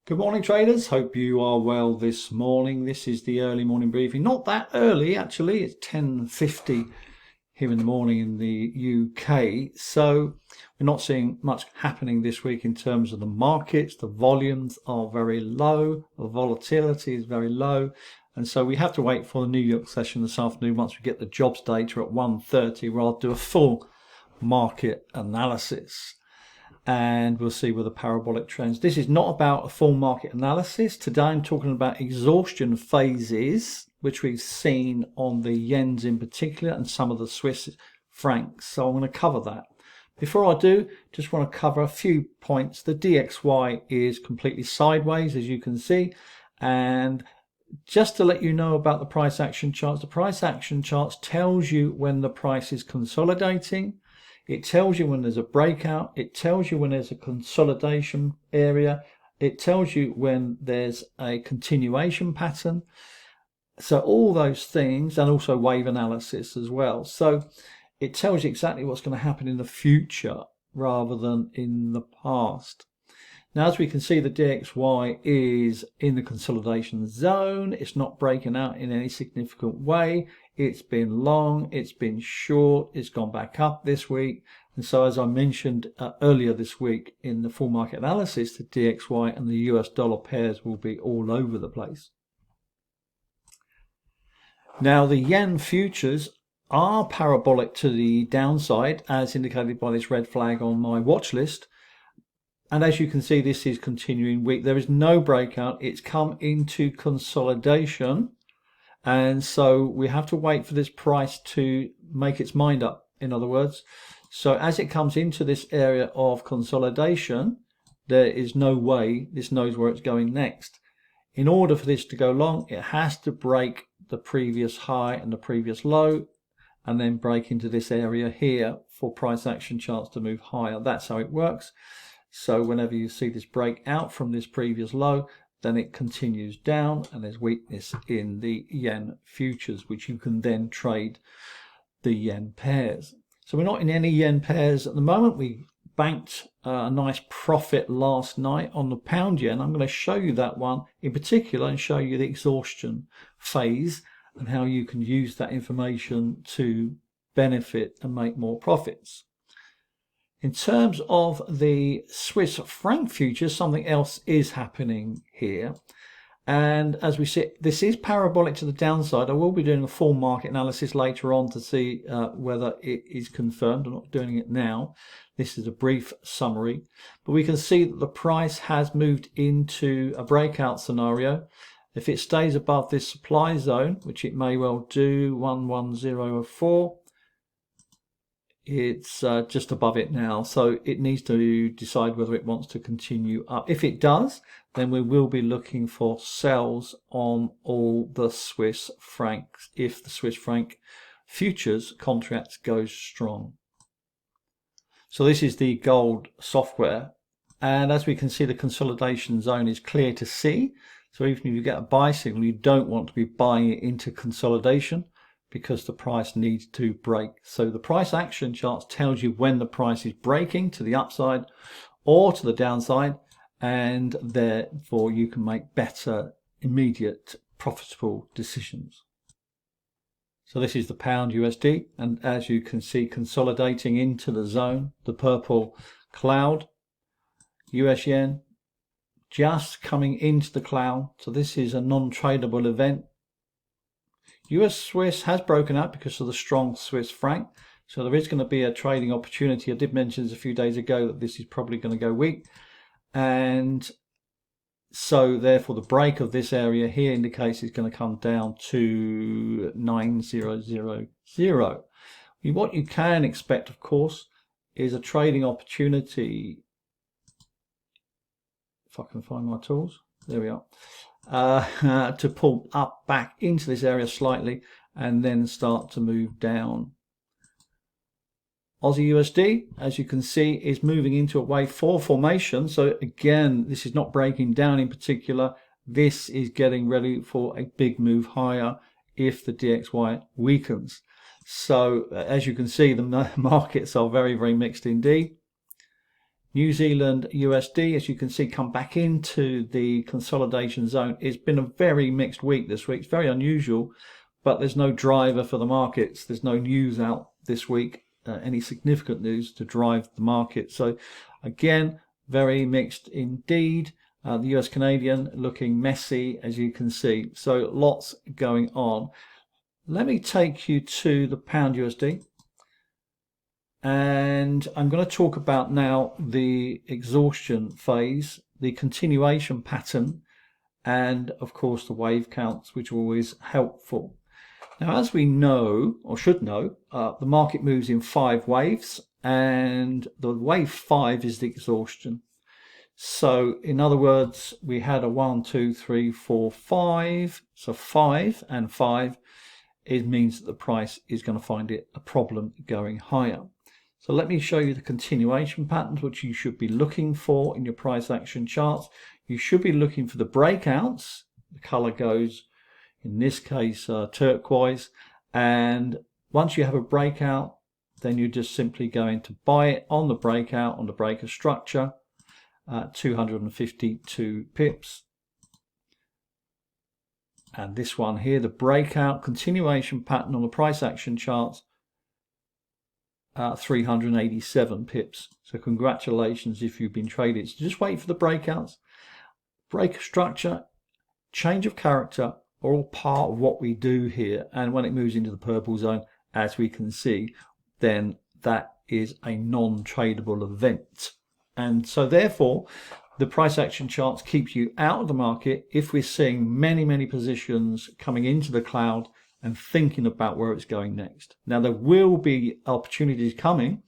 Good morning, traders. Hope you are well this morning. This is the early morning briefing. Not that early, actually. It's 10:50 here in the morning in the UK. So we're not seeing much happening this week in terms of the markets. The volumes are very low. The volatility is very low. And so we have to wait for the New York session this afternoon once we get the jobs data at 1:30, where I'll do a full market analysis. And we'll see with the parabolic trends. This is not about a full market analysis. Today I'm talking about exhaustion phases, which we've seen on the yens in particular and some of the Swiss francs. So I'm going to cover that. Before I do, just want to cover a few points. The DXY is completely sideways, as you can see. And just to let you know about the price action charts, the price action charts tells you when the price is consolidating. It tells you when there's a breakout. It tells you when there's a consolidation area. It tells you when there's a continuation pattern. So all those things, and also wave analysis as well. So it tells you exactly what's going to happen in the future rather than in the past. Now, as we can see, the DXY is in the consolidation zone. It's not breaking out in any significant way. It's been long, it's been short, it's gone back up this week. And so, as I mentioned earlier this week in the full market analysis, the DXY and the US dollar pairs will be all over the place. Now, the yen futures are parabolic to the downside, as indicated by this red flag on my watch list. And as you can see, this is continuing weak. There is no breakout. It's come into consolidation. And so we have to wait for this price to make its mind up, in other words. So as it comes into this area of consolidation, there is no way this knows where it's going next. In order for this to go long, it has to break the previous high and the previous low, and then break into this area here for price action charts to move higher. That's how it works. So whenever you see this break out from this previous low, then it continues down, and there's weakness in the yen futures, which you can then trade the yen pairs. So we're not in any yen pairs at the moment. We banked a nice profit last night on the pound yen. I'm going to show you that one in particular and show you the exhaustion phase and how you can use that information to benefit and make more profits. In terms of the Swiss Franc Futures, something else is happening here. And as we see, this is parabolic to the downside. I will be doing a full market analysis later on to see whether it is confirmed. I'm not doing it now. This is a brief summary. But we can see that the price has moved into a breakout scenario. If it stays above this supply zone, which it may well do, 11004, it's just above it now, so it needs to decide whether it wants to continue up. If it does, then we will be looking for sells on all the Swiss francs if the Swiss franc futures contracts goes strong. So this is the gold software, and as we can see, the consolidation zone is clear to see. So even if you get a buy signal, you don't want to be buying it into consolidation, because the price needs to break. So the price action charts tells you when the price is breaking to the upside or to the downside, and therefore you can make better, immediate, profitable decisions. So this is the pound USD, and as you can see, consolidating into the zone, the purple cloud. US yen just coming into the cloud. So this is a non-tradable event. US Swiss has broken out because of the strong Swiss franc, so there is going to be a trading opportunity. I did mention this a few days ago that this is probably going to go weak, and so therefore the break of this area here indicates it's going to come down to 9000. What you can expect, of course, is a trading opportunity. If I can find my tools, there we are. To pull up back into this area slightly and then start to move down. Aussie USD, as you can see, is moving into a wave 4 formation. So again, this is not breaking down in particular. This is getting ready for a big move higher if the DXY weakens. So as you can see, the markets are very, very mixed indeed. New Zealand USD, as you can see, come back into the consolidation zone. It's been a very mixed week this week. It's very unusual, but there's no driver for the markets. There's no news out this week, any significant news to drive the market. So again, very mixed indeed. The US Canadian looking messy, as you can see. So lots going on. Let me take you to the pound USD. And I'm going to talk about now the exhaustion phase, the continuation pattern, and of course the wave counts, which are always helpful. Now, as we know, or should know, the market moves in 5 waves, and the wave 5 is the exhaustion. So in other words, we had a 1, 2, 3, 4, 5. So 5 and 5, it means that the price is going to find it a problem going higher. So let me show you the continuation patterns which you should be looking for in your price action charts. You should be looking for the breakouts. The color goes, in this case, turquoise. And once you have a breakout, then you're just simply going to buy it on the breakout, on the breaker structure. 252 pips, and this one here, the breakout continuation pattern on the price action charts, 387 pips. So congratulations if you've been traded. So just wait for the breakouts. Breaker structure, change of character are all part of what we do here, and when it moves into the purple zone, as we can see, then that is a non-tradable event. And so therefore, the price action charts keep you out of the market if we're seeing many positions coming into the cloud and thinking about where it's going next. Now, there will be opportunities coming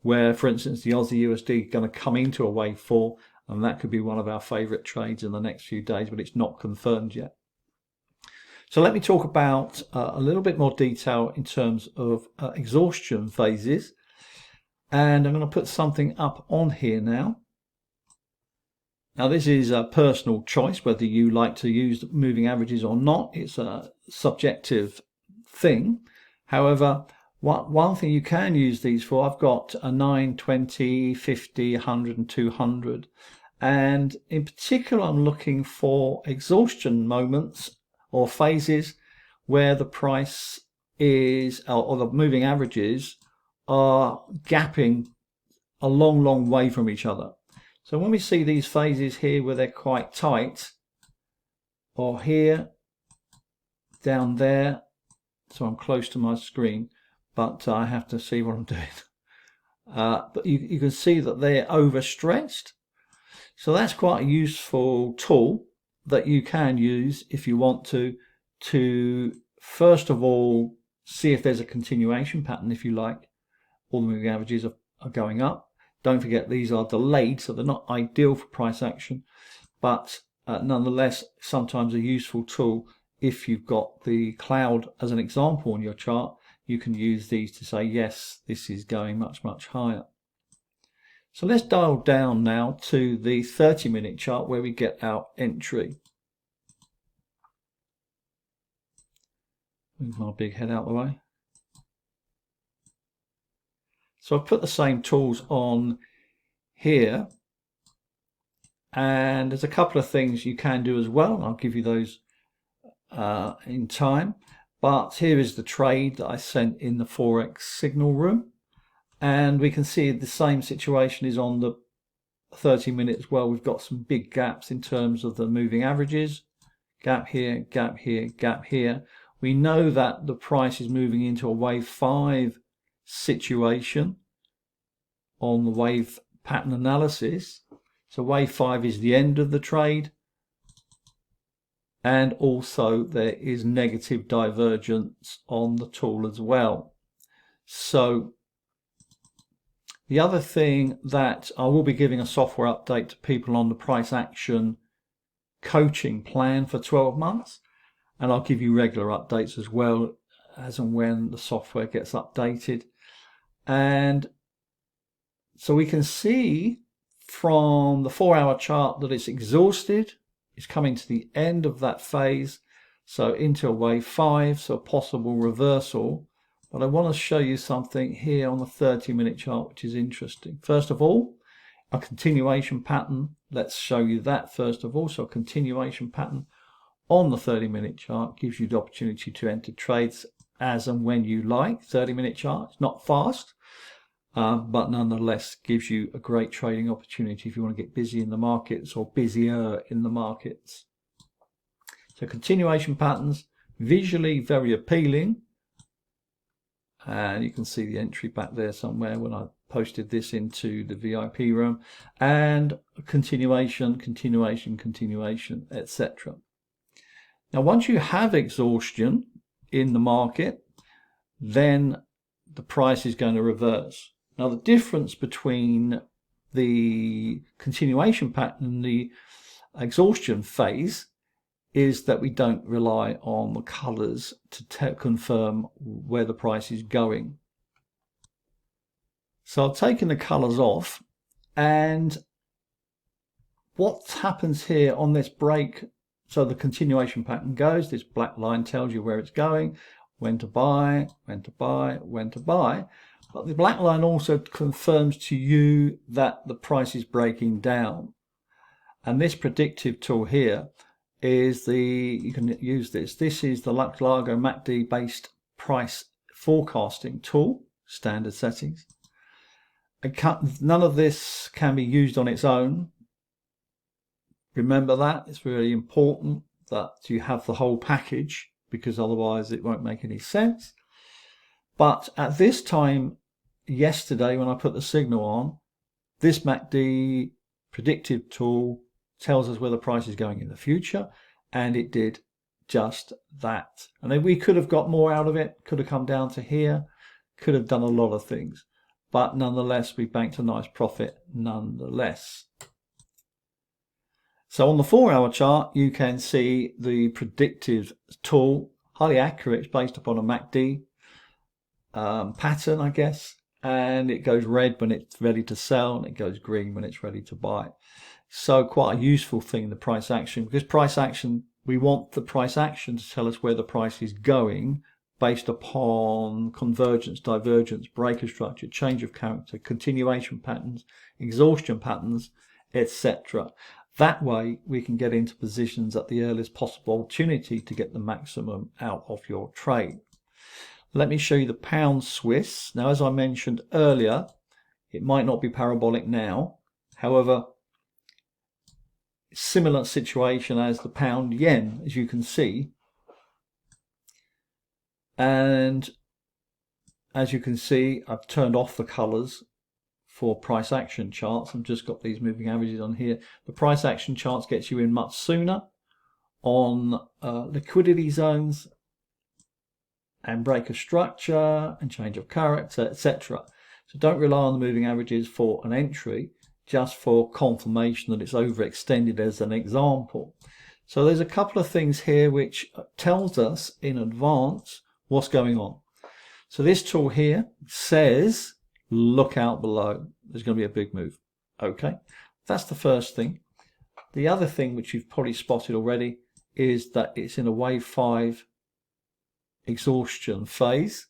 where, for instance, the Aussie USD is going to come into a wave 4, and that could be one of our favorite trades in the next few days, but it's not confirmed yet. So let me talk about a little bit more detail in terms of exhaustion phases. And I'm going to put something up on here now. Now this is a personal choice whether you like to use moving averages or not. It's a subjective thing. However, one thing you can use these for, I've got a 9, 20, 50, 100 and 200. And in particular, I'm looking for exhaustion moments or phases where the price is, or the moving averages are gapping a long way from each other. So when we see these phases here where they're quite tight, or here, down there, so I'm close to my screen, but I have to see what I'm doing. But you can see that they're overstretched. So that's quite a useful tool that you can use if you want to first of all see if there's a continuation pattern, if you like. All the moving averages are going up. Don't forget these are delayed, so they're not ideal for price action, but nonetheless sometimes a useful tool. If you've got the cloud as an example on your chart, you can use these to say, yes, this is going much higher. So let's dial down now to the 30-minute chart where we get our entry. Move my big head out of the way. So I've put the same tools on here, and there's a couple of things you can do as well, and I'll give you those in time. But here is the trade that I sent in the Forex signal room, and we can see the same situation is on the 30 minutes. Well, we've got some big gaps in terms of the moving averages. Gap here, gap here, gap here. We know that the price is moving into a wave 5 situation on the wave pattern analysis. So wave 5 is the end of the trade, and also there is negative divergence on the tool as well. So the other thing that I will be giving a software update to people on the price action coaching plan for 12 months, and I'll give you regular updates as well as and when the software gets updated. And so we can see from the 4-hour chart that it's exhausted. It's coming to the end of that phase, so into a wave 5, so a possible reversal. But I want to show you something here on the 30-minute chart which is interesting. First of all, a continuation pattern. Let's show you that first of all. So a continuation pattern on the 30-minute chart gives you the opportunity to enter trades as and when you like. 30-minute chart, it's not fast, but nonetheless gives you a great trading opportunity if you want to get busy in the markets or busier in the markets. So continuation patterns, visually very appealing. And you can see the entry back there somewhere when I posted this into the VIP room, and continuation, etc. Now, once you have exhaustion in the market, then the price is going to reverse. Now, the difference between the continuation pattern and the exhaustion phase is that we don't rely on the colors to confirm where the price is going. So I've taken the colors off, and what happens here on this break, so the continuation pattern goes, this black line tells you where it's going, when to buy, when to buy, when to buy. But the black line also confirms to you that the price is breaking down. And this predictive tool here is you can use this. This is the Largo MACD based price forecasting tool, standard settings. None of this can be used on its own. Remember that. It's really important that you have the whole package, because otherwise it won't make any sense. But at this time yesterday, when I put the signal on, this MACD predictive tool tells us where the price is going in the future, and it did just that. And then we could have got more out of it, could have come down to here, could have done a lot of things, but nonetheless we banked a nice profit nonetheless. So on the 4-hour chart you can see the predictive tool, highly accurate. It's based upon a MACD pattern, I guess, and it goes red when it's ready to sell and it goes green when it's ready to buy. So quite a useful thing, the price action, because price action, we want the price action to tell us where the price is going based upon convergence, divergence, breaker structure, change of character, continuation patterns, exhaustion patterns, etc. That way we can get into positions at the earliest possible opportunity to get the maximum out of your trade. Let me show you the pound Swiss. Now, as I mentioned earlier, it might not be parabolic now. However, similar situation as the pound yen, as you can see. And as you can see, I've turned off the colors for price action charts. I've just got these moving averages on here. The price action charts gets you in much sooner on liquidity zones and breaker structure and change of character, etc. So don't rely on the moving averages for an entry, just for confirmation that it's overextended as an example. So there's a couple of things here which tells us in advance what's going on. So this tool here says, look out below, there's going to be a big move. Okay, that's the first thing. The other thing, which you've probably spotted already, is that it's in a wave 5 exhaustion phase,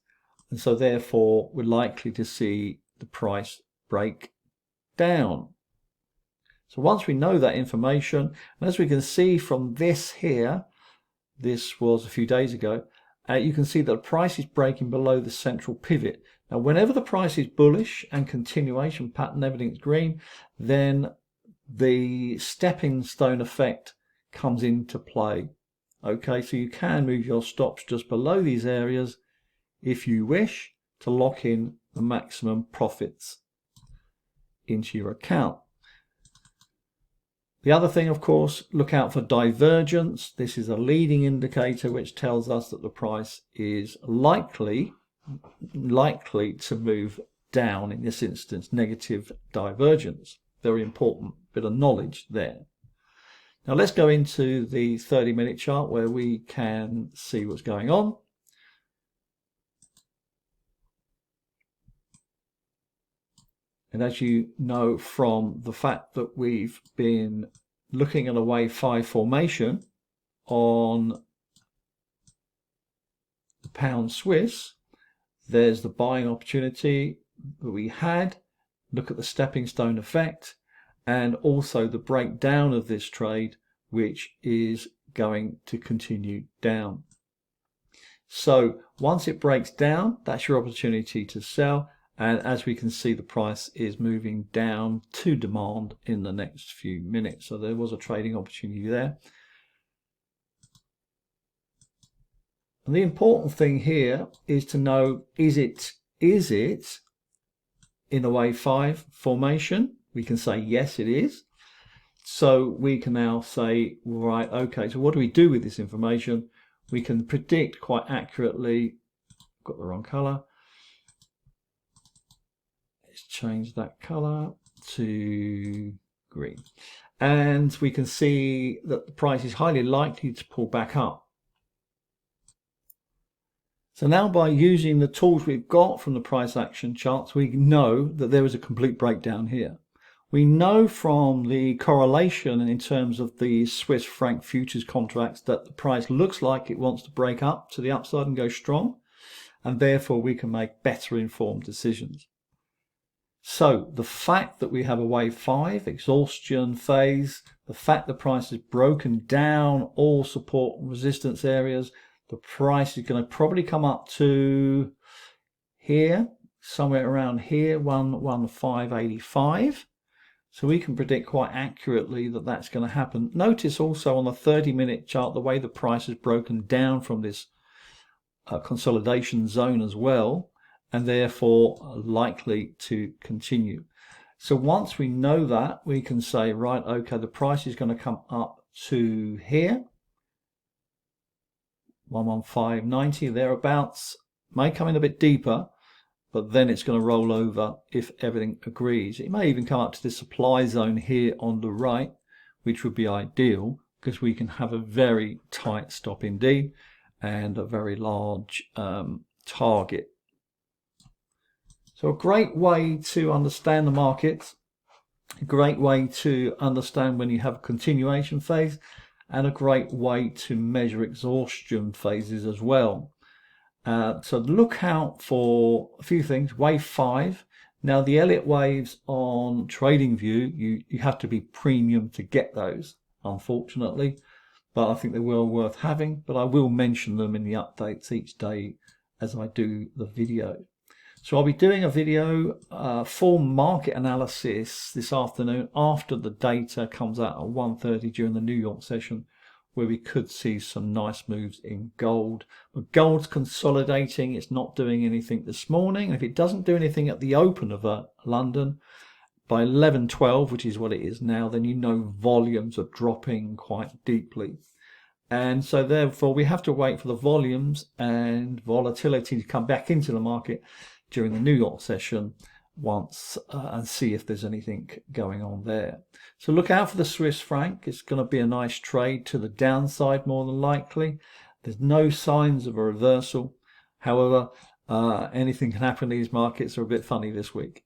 and so therefore we're likely to see the price break down. So once we know that information, and as we can see from this here, this was a few days ago, you can see that the price is breaking below the central pivot. Now whenever the price is bullish and continuation pattern, everything's green, then the stepping stone effect comes into play. Okay, so you can move your stops just below these areas if you wish to lock in the maximum profits into your account. The other thing, of course, look out for divergence. This is a leading indicator which tells us that the price is likely to move down, in this instance, negative divergence. Very important bit of knowledge there. Now let's go into the 30-minute chart where we can see what's going on. And as you know from the fact that we've been looking at a wave 5 formation on the pound Swiss, there's the buying opportunity that we had. Look at the stepping stone effect. and also the breakdown of this trade, which is going to continue down. So once it breaks down, that's your opportunity to sell. And as we can see, the price is moving down to demand in the next few minutes. So there was a trading opportunity there. And the important thing here is to know, is it in a wave 5 formation? We can say yes, it is. So we can now say, right, okay, so what do we do with this information? We can predict quite accurately. Got the wrong color. Let's change that color to green. And we can see that the price is highly likely to pull back up. So now by using the tools we've got from the price action charts, we know that there is a complete breakdown here. We know from the correlation in terms of the Swiss franc futures contracts that the price looks like it wants to break up to the upside and go strong, and therefore we can make better informed decisions. So the fact that we have a wave 5 exhaustion phase, the fact the price has broken down all support and resistance areas, the price is going to probably come up to here, somewhere around here, 115.85. So we can predict quite accurately that that's going to happen. Notice also on the 30-minute chart the way the price has broken down from this consolidation zone as well, and therefore likely to continue. So once we know that, we can say, right, okay, the price is going to come up to here, 115.90 thereabouts, may come in a bit deeper, but then it's going to roll over if everything agrees. It may even come up to the supply zone here on the right, which would be ideal because we can have a very tight stop indeed and a very large target. So a great way to understand the markets, a great way to understand when you have a continuation phase, and a great way to measure exhaustion phases as well. So look out for a few things. Wave 5. Now the Elliott waves on TradingView, you have to be premium to get those, unfortunately, but I think they're well worth having. But I will mention them in the updates each day as I do the video. So I'll be doing a video, full market analysis this afternoon after the data comes out at 1:30 during the New York session, where we could see some nice moves in gold. But gold's consolidating, it's not doing anything this morning. And if it doesn't do anything at the open of London by 11:12, which is what it is now, then you know volumes are dropping quite deeply. And so therefore we have to wait for the volumes and volatility to come back into the market during the New York session once and see if there's anything going on there. So look out for the Swiss franc. It's going to be a nice trade to the downside more than likely. There's no signs of a reversal. However, anything can happen. These markets are a bit funny this week.